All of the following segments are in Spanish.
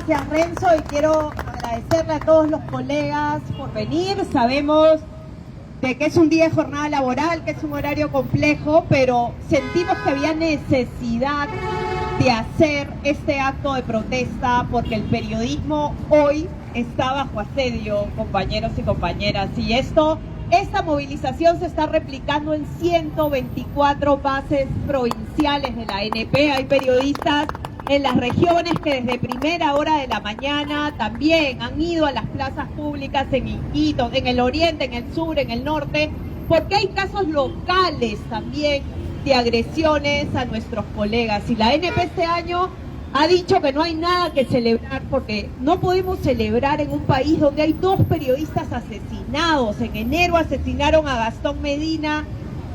Gracias, Renzo, y quiero agradecerle a todos los colegas por venir. Sabemos de que es un día de jornada laboral, que es un horario complejo, pero sentimos que había necesidad de hacer este acto de protesta porque el periodismo hoy está bajo asedio, compañeros y compañeras, y esta movilización se está replicando en 124 bases provinciales de la ANP. Hay periodistas en las regiones que desde primera hora de la mañana también han ido a las plazas públicas en Iquitos, en el oriente, en el sur, en el norte, porque hay casos locales también de agresiones a nuestros colegas. Y la ANP este año ha dicho que no hay nada que celebrar, porque no podemos celebrar en un país donde hay 2 periodistas asesinados. En enero asesinaron a Gastón Medina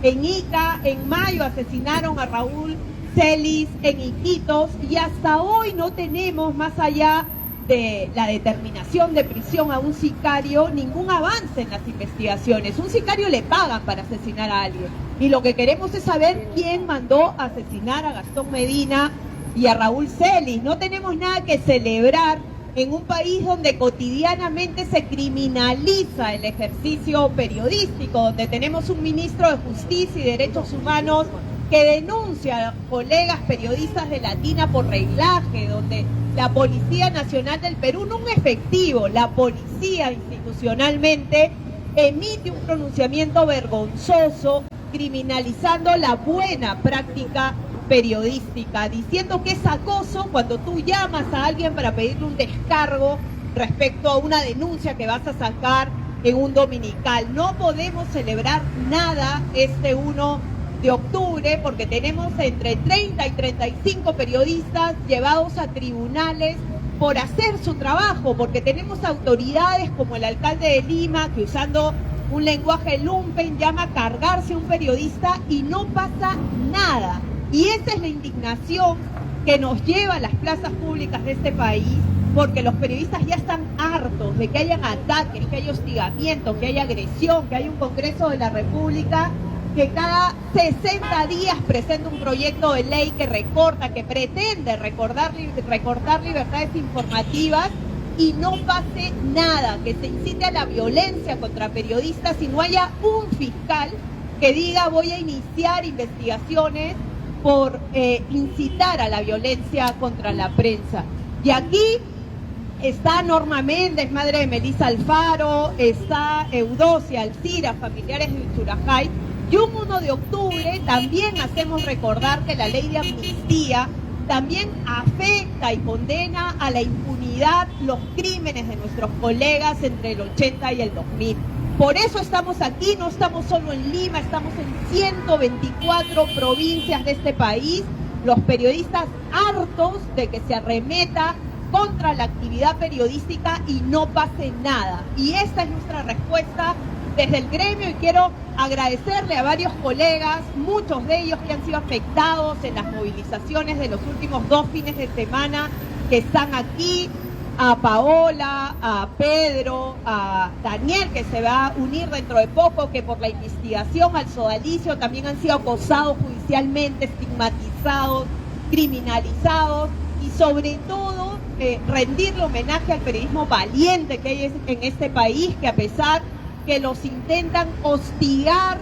en Ica, en mayo asesinaron a Raúl Celis en Iquitos, y hasta hoy no tenemos, más allá de la determinación de prisión a un sicario, ningún avance en las investigaciones. Un sicario le pagan para asesinar a alguien, y lo que queremos es saber quién mandó a asesinar a Gastón Medina y a Raúl Celis. No tenemos nada que celebrar en un país donde cotidianamente se criminaliza el ejercicio periodístico, donde tenemos un ministro de Justicia y Derechos Humanos que denuncia a colegas periodistas de Latina por reglaje, donde la Policía Nacional del Perú, no un efectivo, la policía institucionalmente emite un pronunciamiento vergonzoso criminalizando la buena práctica periodística, diciendo que es acoso cuando tú llamas a alguien para pedirle un descargo respecto a una denuncia que vas a sacar en un dominical. No podemos celebrar nada este 1 de octubre porque tenemos entre 30 y 35 periodistas llevados a tribunales por hacer su trabajo, porque tenemos autoridades como el alcalde de Lima que, usando un lenguaje lumpen, llama a cargarse a un periodista y no pasa nada. Y esa es la indignación que nos lleva a las plazas públicas de este país, porque los periodistas ya están hartos de que hayan ataques, que haya hostigamiento, que haya agresión, que haya un Congreso de la República que cada 60 días presenta un proyecto de ley que recorta, que pretende recortar libertades informativas y no pase nada, que se incite a la violencia contra periodistas y no haya un fiscal que diga voy a iniciar investigaciones por incitar a la violencia contra la prensa. Y aquí está Norma Méndez, madre de Melissa Alfaro, está Eudocia Alcira, familiares de Surajay. Y un 1 de octubre también hacemos recordar que la ley de amnistía también afecta y condena a la impunidad los crímenes de nuestros colegas entre el 80 y el 2000. Por eso estamos aquí, no estamos solo en Lima, estamos en 124 provincias de este país, los periodistas hartos de que se arremeta contra la actividad periodística y no pase nada. Y esta es nuestra respuesta desde el gremio, y quiero agradecerle a varios colegas, muchos de ellos que han sido afectados en las movilizaciones de los últimos 2 fines de semana, que están aquí, a Paola, a Pedro, a Daniel, que se va a unir dentro de poco, que por la investigación al sodalicio también han sido acosados judicialmente, estigmatizados, criminalizados, y sobre todo rendirle homenaje al periodismo valiente que hay en este país, que a pesar que los intentan hostigar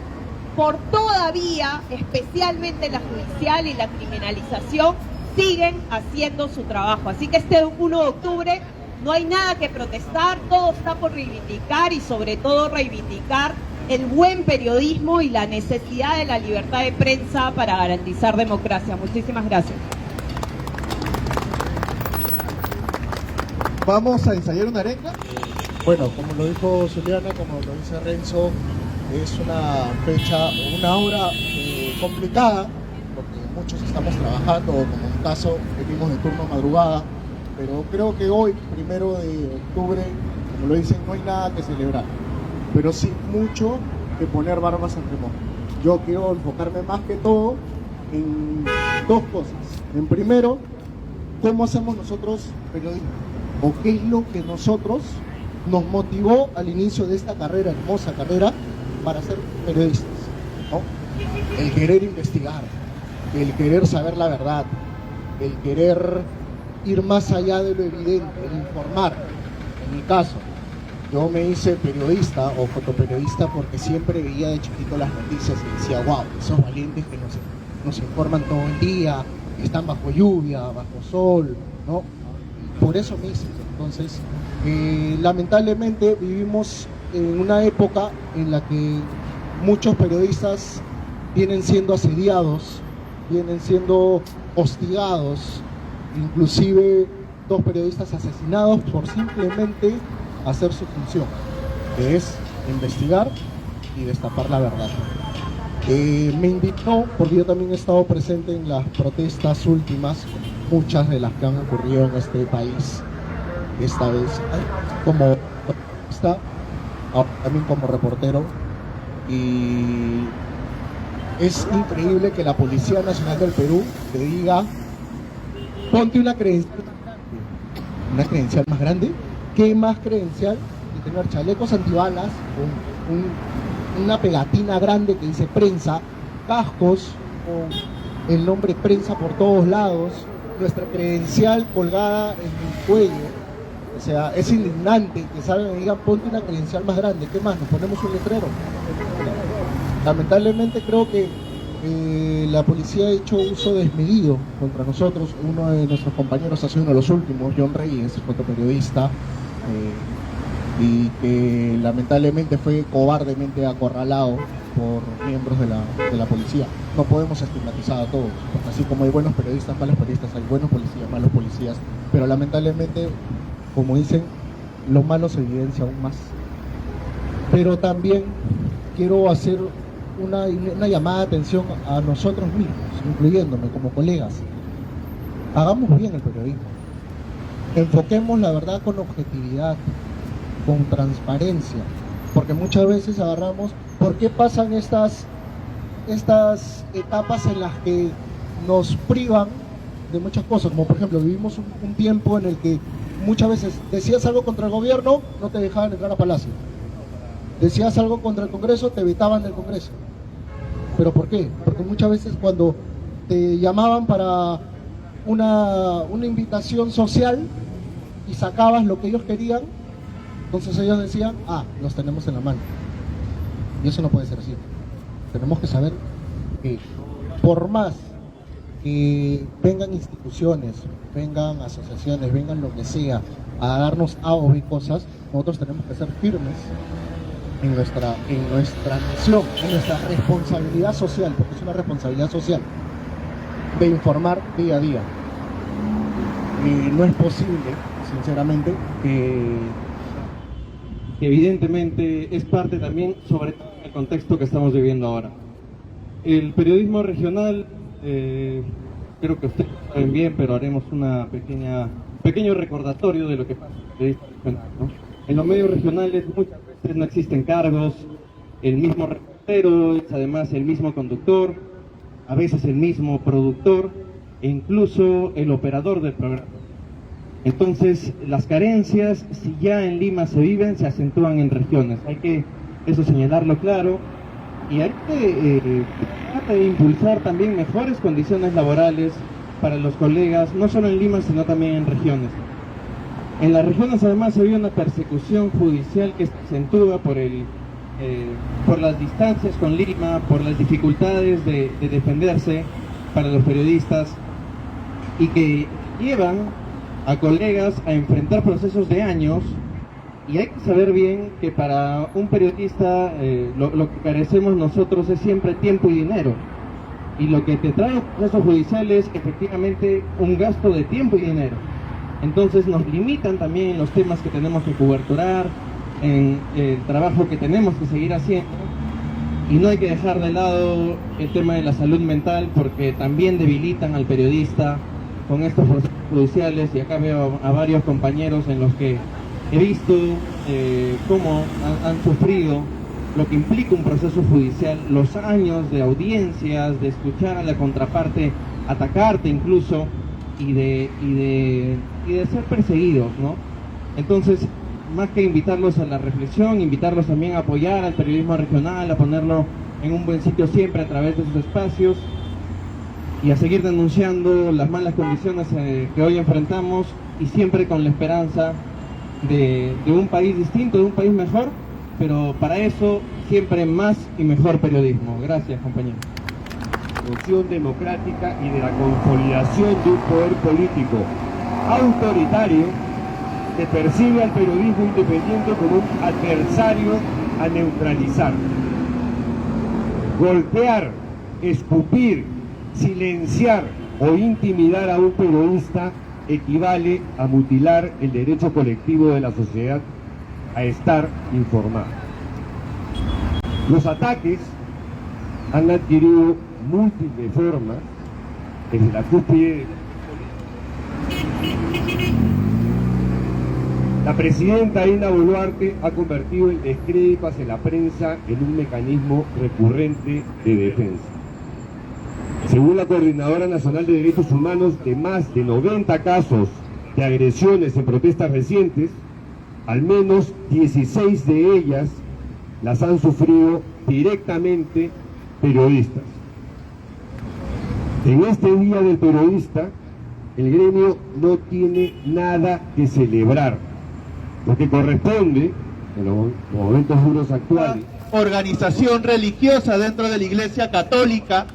por toda vía, especialmente la judicial y la criminalización, siguen haciendo su trabajo. Así que este 1 de octubre no hay nada que protestar, todo está por reivindicar, y sobre todo reivindicar el buen periodismo y la necesidad de la libertad de prensa para garantizar democracia. Muchísimas gracias. Vamos a ensayar una arenga. Bueno, como lo dijo Zuliana, como lo dice Renzo, es una fecha, una hora complicada, porque muchos estamos trabajando, como en un caso, venimos de turno madrugada, pero creo que hoy, 1 de octubre, como lo dicen, no hay nada que celebrar, pero sí mucho que poner barbas al remojo. Yo quiero enfocarme más que todo en 2 cosas. En primero, ¿cómo hacemos nosotros periodismo? ¿O qué es lo que nosotros nos motivó al inicio de esta carrera, hermosa carrera, para ser periodistas, ¿no? El querer investigar, el querer saber la verdad, el querer ir más allá de lo evidente, de informar. En mi caso, yo me hice periodista o fotoperiodista porque siempre veía de chiquito las noticias y decía, wow, esos valientes que nos informan todo el día, que están bajo lluvia, bajo sol, ¿no? Por eso me hice. Entonces, lamentablemente vivimos en una época en la que muchos periodistas vienen siendo asediados, vienen siendo hostigados, inclusive 2 periodistas asesinados por simplemente hacer su función, que es investigar y destapar la verdad. Me indignó porque yo también he estado presente en las protestas últimas, muchas de las que han ocurrido en este país, esta vez como periodista, también como reportero, y es increíble que la Policía Nacional del Perú te diga, ponte una credencial más grande. ¿Qué más credencial de tener chalecos antibalas, una pegatina grande que dice prensa, cascos con el nombre prensa por todos lados, nuestra credencial colgada en el cuello? O sea, es indignante que salgan y digan, ponte una credencial más grande. ¿Qué más? Nos ponemos un letrero. Lamentablemente creo que la policía ha hecho uso desmedido contra nosotros. Uno de nuestros compañeros ha sido uno de los últimos, John Reyes, fotoperiodista, y que lamentablemente fue cobardemente acorralado por miembros de la policía. No podemos estigmatizar a todos, porque así como hay buenos periodistas, malos periodistas, hay buenos policías, malos policías, pero lamentablemente, como dicen, lo malo se evidencia aún más. Pero también quiero hacer una llamada de atención a nosotros mismos, incluyéndome como colegas. Hagamos bien el periodismo, enfoquemos la verdad con objetividad, con transparencia, porque muchas veces agarramos, ¿por qué pasan estas etapas en las que nos privan de muchas cosas? Como por ejemplo, vivimos un tiempo en el que muchas veces decías algo contra el gobierno, no te dejaban entrar a Palacio. Decías algo contra el Congreso, te vetaban del Congreso. ¿Pero por qué? Porque muchas veces cuando te llamaban para una invitación social y sacabas lo que ellos querían, entonces ellos decían, los tenemos en la mano. Y eso no puede ser así. Tenemos que saber que por más que vengan instituciones, vengan asociaciones, vengan lo que sea, a darnos A o B cosas, nosotros tenemos que ser firmes en nuestra misión, en nuestra responsabilidad social, porque es una responsabilidad social, de informar día a día. Y no es posible, sinceramente, que evidentemente es parte también, sobre todo en el contexto que estamos viviendo ahora. El periodismo regional, creo que ustedes lo saben bien, pero haremos un pequeño recordatorio de lo que pasa en el periodismo regional, ¿no? En los medios regionales muchas veces no existen cargos, el mismo reportero es además el mismo conductor, a veces el mismo productor e incluso el operador del programa. Entonces, las carencias, si ya en Lima se viven, se acentúan en regiones. Hay que eso señalarlo claro, y hay que tratar de impulsar también mejores condiciones laborales para los colegas, no solo en Lima, sino también en regiones. En las regiones además se vive una persecución judicial que se acentúa por las distancias con Lima, por las dificultades de defenderse para los periodistas, y que llevan a colegas a enfrentar procesos de años. Y hay que saber bien que para un periodista lo que carecemos nosotros es siempre tiempo y dinero, y lo que te trae un proceso judicial es efectivamente un gasto de tiempo y dinero. Entonces nos limitan también en los temas que tenemos que coberturar, en el trabajo que tenemos que seguir haciendo, y no hay que dejar de lado el tema de la salud mental, porque también debilitan al periodista con estos procesos judiciales. Y acá veo a varios compañeros en los que he visto cómo han sufrido lo que implica un proceso judicial, los años de audiencias, de escuchar a la contraparte, atacarte incluso, y de ser perseguidos, ¿no? Entonces, más que invitarlos a la reflexión, invitarlos también a apoyar al periodismo regional, a ponerlo en un buen sitio siempre a través de sus espacios, y a seguir denunciando las malas condiciones que hoy enfrentamos, y siempre con la esperanza de un país distinto, de un país mejor, pero para eso siempre más y mejor periodismo. Gracias, compañeros. Construcción democrática y de la consolidación de un poder político autoritario que percibe al periodismo independiente como un adversario a neutralizar. Golpear, escupir, silenciar o intimidar a un periodista equivale a mutilar el derecho colectivo de la sociedad a estar informada. Los ataques han adquirido múltiples formas desde la cúspide. La presidenta Dina Boluarte ha convertido el descrédito hacia la prensa en un mecanismo recurrente de defensa. Según la Coordinadora Nacional de Derechos Humanos, de más de 90 casos de agresiones en protestas recientes, al menos 16 de ellas las han sufrido directamente periodistas. En este Día del Periodista, el gremio no tiene nada que celebrar. Lo que corresponde, en los momentos duros actuales, Organización religiosa dentro de la Iglesia Católica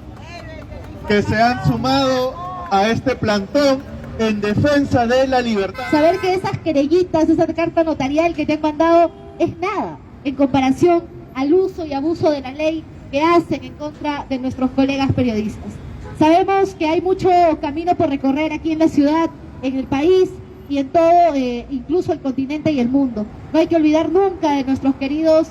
que se han sumado a este plantón en defensa de la libertad. Saber que esas querellitas, esa carta notarial que te han mandado es nada en comparación al uso y abuso de la ley que hacen en contra de nuestros colegas periodistas. Sabemos que hay mucho camino por recorrer aquí en la ciudad, en el país y en todo, incluso el continente y el mundo. No hay que olvidar nunca de nuestros queridos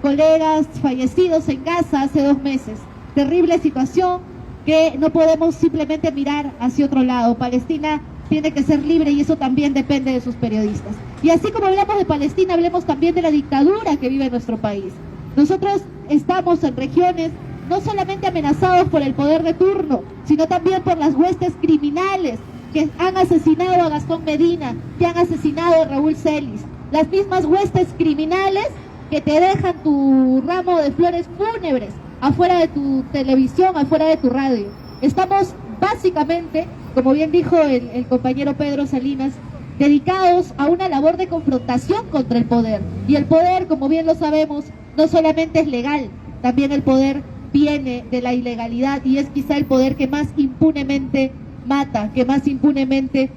colegas fallecidos en Gaza hace 2 meses. Terrible situación que no podemos simplemente mirar hacia otro lado. Palestina tiene que ser libre y eso también depende de sus periodistas. Y así como hablamos de Palestina, hablemos también de la dictadura que vive nuestro país. Nosotros estamos en regiones no solamente amenazados por el poder de turno, sino también por las huestes criminales que han asesinado a Gastón Medina, que han asesinado a Raúl Celis. Las mismas huestes criminales que te dejan tu ramo de flores fúnebres afuera de tu televisión, afuera de tu radio. Estamos básicamente, como bien dijo el compañero Pedro Salinas, dedicados a una labor de confrontación contra el poder. Y el poder, como bien lo sabemos, no solamente es legal, también el poder viene de la ilegalidad y es quizá el poder que más impunemente mata, que más impunemente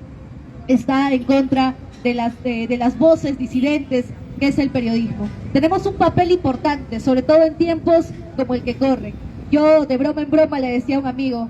está en contra de las voces disidentes, que es el periodismo. Tenemos un papel importante, sobre todo en tiempos como el que corre. Yo de broma en broma le decía a un amigo,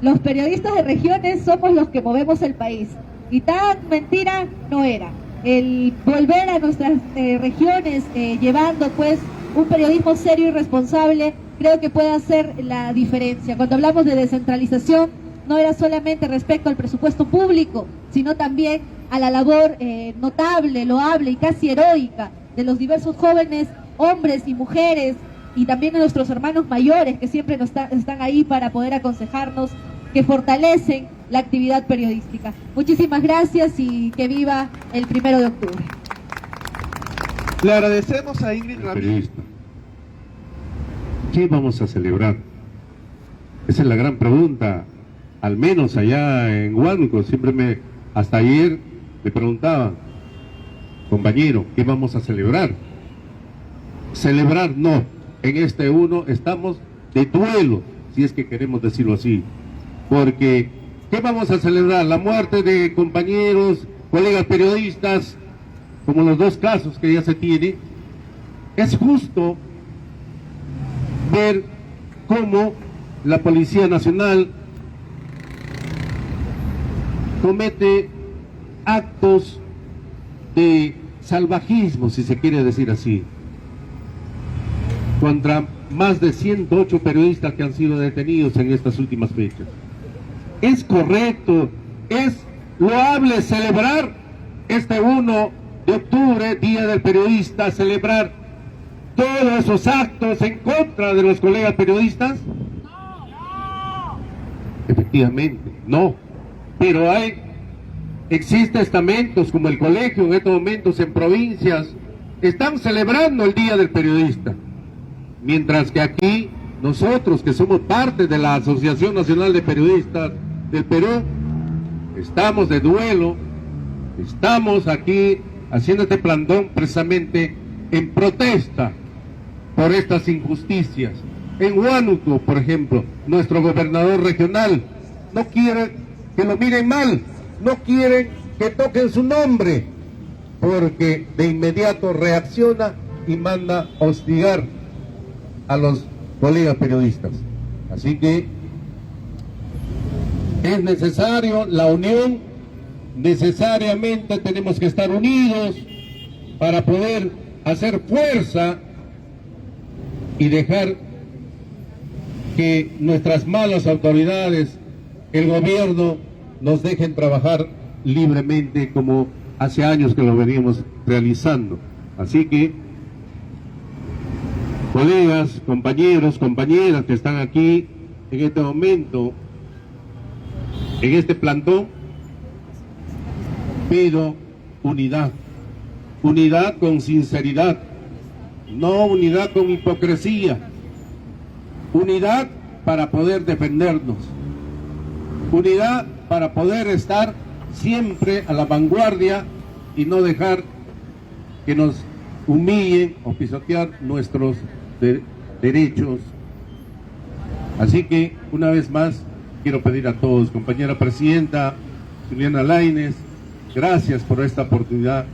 los periodistas de regiones somos los que movemos el país. Y tan mentira no era. El volver a nuestras regiones llevando pues un periodismo serio y responsable, creo que puede hacer la diferencia. Cuando hablamos de descentralización, no era solamente respecto al presupuesto público, sino también a la labor notable, loable y casi heroica de los diversos jóvenes, hombres y mujeres, y también de nuestros hermanos mayores que siempre están ahí para poder aconsejarnos, que fortalecen la actividad periodística. Muchísimas gracias y que viva el 1 de octubre. Le agradecemos a Ingrid Ramírez. Periodista. ¿Qué vamos a celebrar? Esa es la gran pregunta. Al menos allá en Huánuco, hasta ayer me preguntaban, compañero, ¿qué vamos a celebrar? Celebrar no, en este uno estamos de duelo, si es que queremos decirlo así, porque ¿qué vamos a celebrar? La muerte de compañeros, colegas periodistas, como los 2 casos que ya se tiene. Es justo ver cómo la Policía Nacional comete actos de salvajismo, si se quiere decir así, contra más de 108 periodistas que han sido detenidos en estas últimas fechas. Es correcto, es loable celebrar este 1 de octubre, Día del Periodista, celebrar todos esos actos en contra de los colegas periodistas. Efectivamente, no. Pero existen estamentos como el colegio en estos momentos en provincias, están celebrando el Día del Periodista, mientras que aquí nosotros que somos parte de la Asociación Nacional de Periodistas del Perú, estamos de duelo, estamos aquí haciendo este plantón precisamente en protesta por estas injusticias. En Huánuco, por ejemplo, nuestro gobernador regional no quiere que lo miren mal, no quiere que toquen su nombre, porque de inmediato reacciona y manda hostigar a los colegas periodistas. Así que es necesario la unión, necesariamente tenemos que estar unidos para poder hacer fuerza y dejar que nuestras malas autoridades, el gobierno, nos dejen trabajar libremente como hace años que lo veníamos realizando. Así que, colegas, compañeros, compañeras que están aquí en este momento, en este plantón, pido unidad, unidad con sinceridad, no unidad con hipocresía, unidad para poder defendernos, unidad para poder estar siempre a la vanguardia y no dejar que nos humillen o pisotear nuestros derechos. Así que, una vez más, quiero pedir a todos, compañera presidenta Juliana Lainez, gracias por esta oportunidad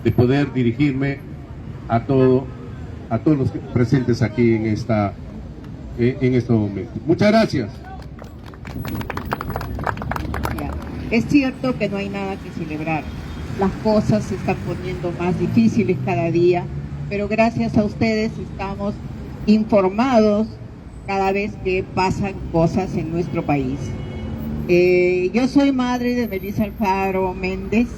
de poder dirigirme a todos los presentes aquí en este momento. Muchas gracias. Es cierto que no hay nada que celebrar. Las cosas se están poniendo más difíciles cada día, pero gracias a ustedes estamos informados cada vez que pasan cosas en nuestro país. Yo soy madre de Melissa Alfaro Méndez.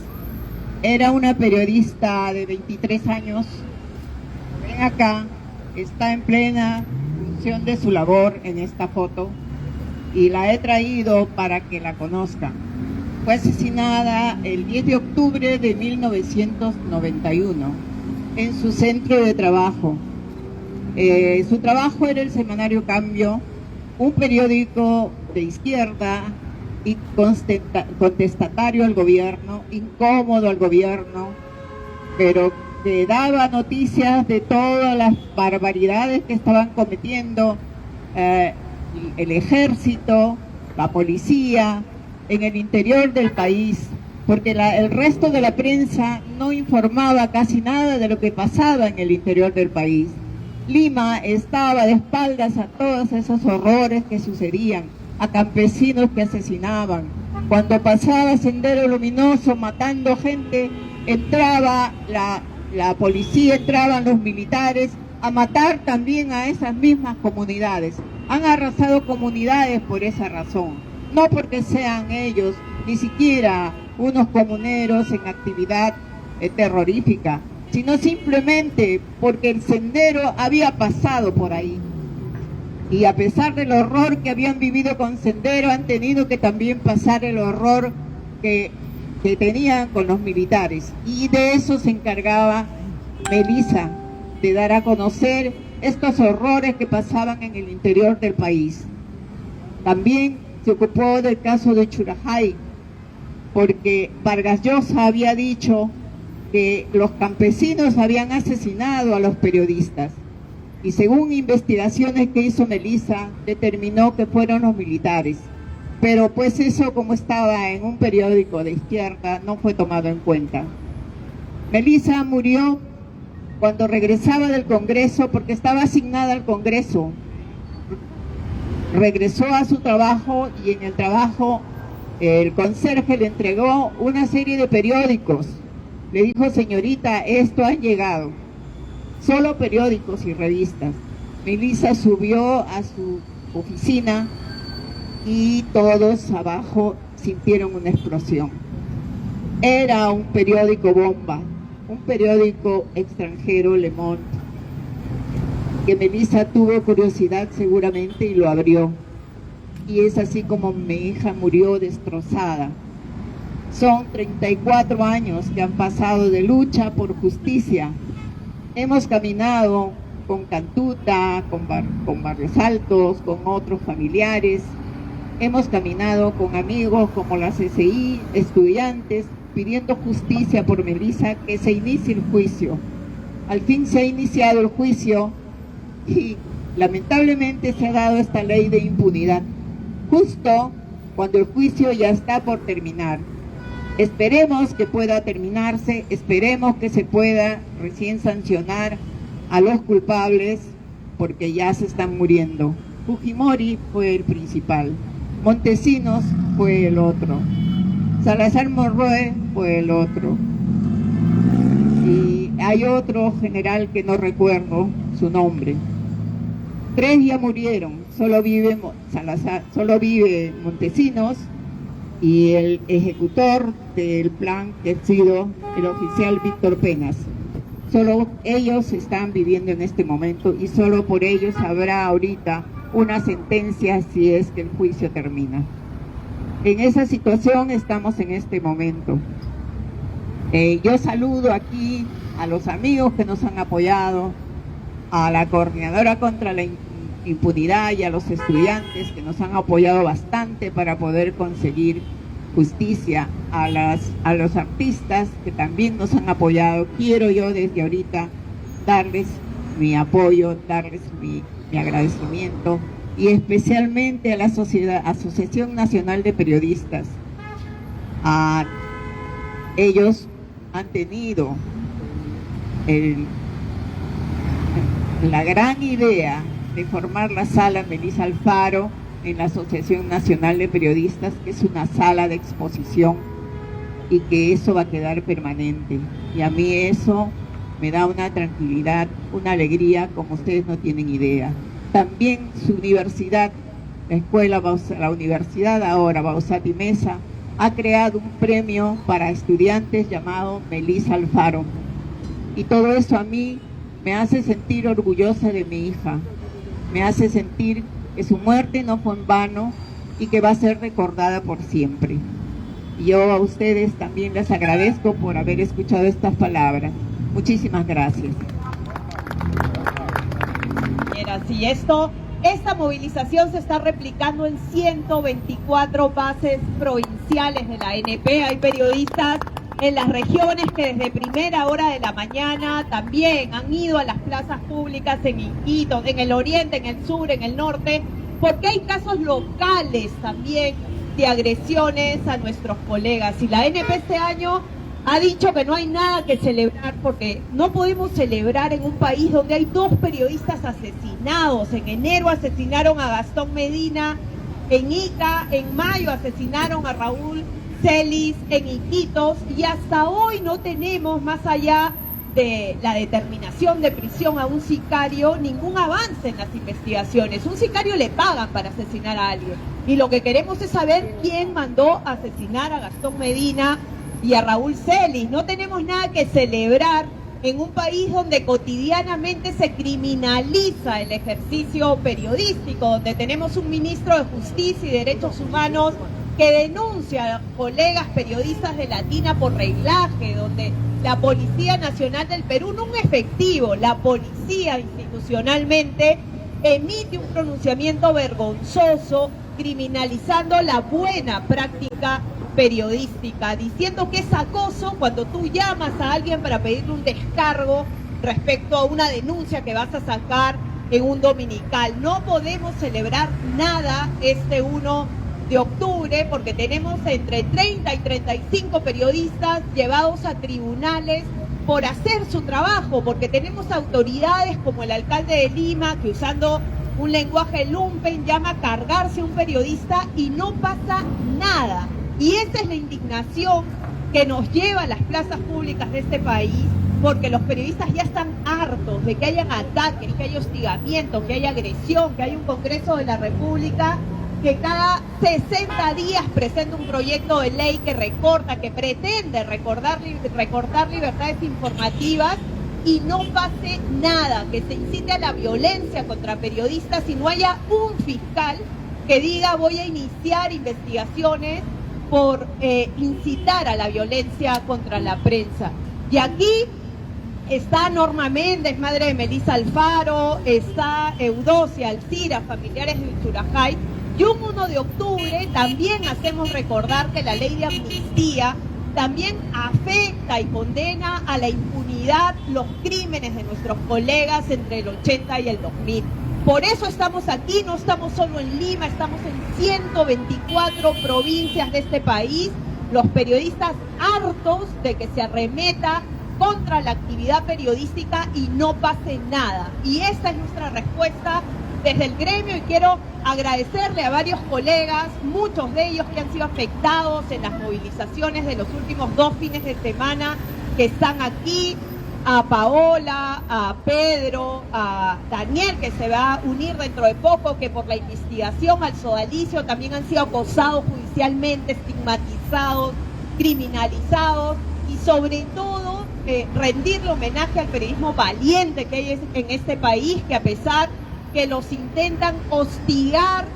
Era una periodista de 23 años. Ven acá, está en plena función de su labor en esta foto y la he traído para que la conozcan. Fue asesinada el 10 de octubre de 1991 en su centro de trabajo. Su trabajo era el semanario Cambio, un periódico de izquierda y contestatario al gobierno, incómodo al gobierno, pero que daba noticias de todas las barbaridades que estaban cometiendo el ejército, la policía, en el interior del país, porque el resto de la prensa no informaba casi nada de lo que pasaba en el interior del país. Lima estaba de espaldas a todos esos horrores que sucedían, a campesinos que asesinaban. Cuando pasaba Sendero Luminoso matando gente, entraba la policía, entraban los militares a matar también a esas mismas comunidades. Han arrasado comunidades por esa razón. No porque sean ellos ni siquiera unos comuneros en actividad terrorífica, sino simplemente porque el sendero había pasado por ahí. Y a pesar del horror que habían vivido con Sendero, han tenido que también pasar el horror que tenían con los militares. Y de eso se encargaba Melissa, de dar a conocer estos horrores que pasaban en el interior del país. También se ocupó del caso de Churajay, porque Vargas Llosa había dicho que los campesinos habían asesinado a los periodistas. Y según investigaciones que hizo Melissa, determinó que fueron los militares. Pero pues eso, como estaba en un periódico de izquierda, no fue tomado en cuenta. Melissa murió cuando regresaba del Congreso, porque estaba asignada al Congreso. Regresó a su trabajo y en el trabajo el conserje le entregó una serie de periódicos. Le dijo: señorita, esto han llegado. Solo periódicos y revistas. Melissa subió a su oficina y todos abajo sintieron una explosión. Era un periódico bomba, un periódico extranjero, Le Monde, que Melissa tuvo curiosidad seguramente y lo abrió. Y es así como mi hija murió destrozada. Son 34 años que han pasado de lucha por justicia. Hemos caminado con Cantuta, con Barrios Altos, con otros familiares. Hemos caminado con amigos como la CCI, estudiantes, pidiendo justicia por Melissa, que se inicie el juicio. Al fin se ha iniciado el juicio y lamentablemente se ha dado esta ley de impunidad, justo cuando el juicio ya está por terminar. Esperemos que pueda terminarse, esperemos que se pueda recién sancionar a los culpables, porque ya se están muriendo. Fujimori fue el principal, Montesinos fue el otro, Salazar Monroe fue el otro, y hay otro general que no recuerdo su nombre. 3 ya murieron, solo vive Montesinos y el ejecutor del plan, que ha sido el oficial Víctor Penas. Solo ellos están viviendo en este momento y solo por ellos habrá ahorita una sentencia si es que el juicio termina. En esa situación estamos en este momento. Yo saludo aquí a los amigos que nos han apoyado, a la coordinadora contra la impunidad y a los estudiantes que nos han apoyado bastante para poder conseguir justicia, a los artistas que también nos han apoyado. Quiero yo desde ahorita darles mi apoyo, darles mi agradecimiento, y especialmente a la Asociación Nacional de Periodistas. Ellos han tenido la gran idea de formar la sala Melissa Alfaro en la Asociación Nacional de Periodistas, que es una sala de exposición y que eso va a quedar permanente. Y a mí eso me da una tranquilidad, una alegría como ustedes no tienen idea. También su universidad, la universidad ahora, Bausati Mesa, ha creado un premio para estudiantes llamado Melissa Alfaro. Y todo eso a mí me hace sentir orgullosa de mi hija, me hace sentir que su muerte no fue en vano y que va a ser recordada por siempre. Y yo a ustedes también les agradezco por haber escuchado estas palabras. Muchísimas gracias. Y esta movilización se está replicando en 124 bases provinciales de la ANP. Hay periodistas en las regiones que desde primera hora de la mañana también han ido a las plazas públicas en Iquitos, en el oriente, en el sur, en el norte, porque hay casos locales también de agresiones a nuestros colegas. Y la ANP este año ha dicho que no hay nada que celebrar, porque no podemos celebrar en un país donde hay 2 periodistas asesinados. En enero asesinaron a Gastón Medina en Ica, en mayo asesinaron a Raúl Celis en Iquitos, y hasta hoy no tenemos, más allá de la determinación de prisión a un sicario, ningún avance en las investigaciones. Un sicario le pagan para asesinar a alguien, y lo que queremos es saber quién mandó a asesinar a Gastón Medina y a Raúl Celis. No tenemos nada que celebrar en un país donde cotidianamente se criminaliza el ejercicio periodístico, donde tenemos un ministro de Justicia y Derechos Humanos que denuncia a colegas periodistas de Latina por reglaje, donde la Policía Nacional del Perú, no un efectivo, la policía institucionalmente emite un pronunciamiento vergonzoso criminalizando la buena práctica periodística, diciendo que es acoso cuando tú llamas a alguien para pedirle un descargo respecto a una denuncia que vas a sacar en un dominical. No podemos celebrar nada este 1 de octubre porque tenemos entre 30 y 35 periodistas llevados a tribunales por hacer su trabajo, porque tenemos autoridades como el alcalde de Lima que, usando un lenguaje lumpen, llama a cargarse a un periodista y no pasa nada. Y esa es la indignación que nos lleva a las plazas públicas de este país, porque los periodistas ya están hartos de que hayan ataques, que haya hostigamiento, que haya agresión, que haya un Congreso de la República que cada 60 días presenta un proyecto de ley que recorta, que pretende recortar libertades informativas y no pase nada, que se incite a la violencia contra periodistas y no haya un fiscal que diga voy a iniciar investigaciones por incitar a la violencia contra la prensa. Y aquí Está Norma Méndez, madre de Melissa Alfaro, está Eudocia Alcira, familiares de Uchurajay. Y un 1 de octubre también hacemos recordar que la ley de amnistía también afecta y condena a la impunidad los crímenes de nuestros colegas entre el 80 y el 2000. Por eso estamos aquí, no estamos solo en Lima, estamos en 124 provincias de este país, los periodistas hartos de que se arremeta contra la actividad periodística y no pase nada. Y esta es nuestra respuesta desde el gremio, y quiero agradecerle a varios colegas, muchos de ellos que han sido afectados en las movilizaciones de los últimos 2 fines de semana, que están aquí, a Paola, a Pedro, a Daniel, que se va a unir dentro de poco, que por la investigación al sodalicio también han sido acosados judicialmente, estigmatizados, criminalizados, y sobre todo rendirle homenaje al periodismo valiente que hay en este país, que a pesar que los intentan hostigar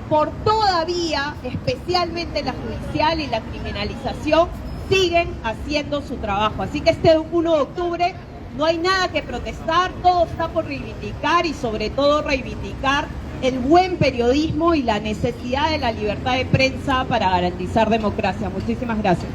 por toda vía, especialmente la judicial y la criminalización, siguen haciendo su trabajo. Así que este 1 de octubre no hay nada que protestar, todo está por reivindicar, y sobre todo reivindicar el buen periodismo y la necesidad de la libertad de prensa para garantizar democracia. Muchísimas gracias.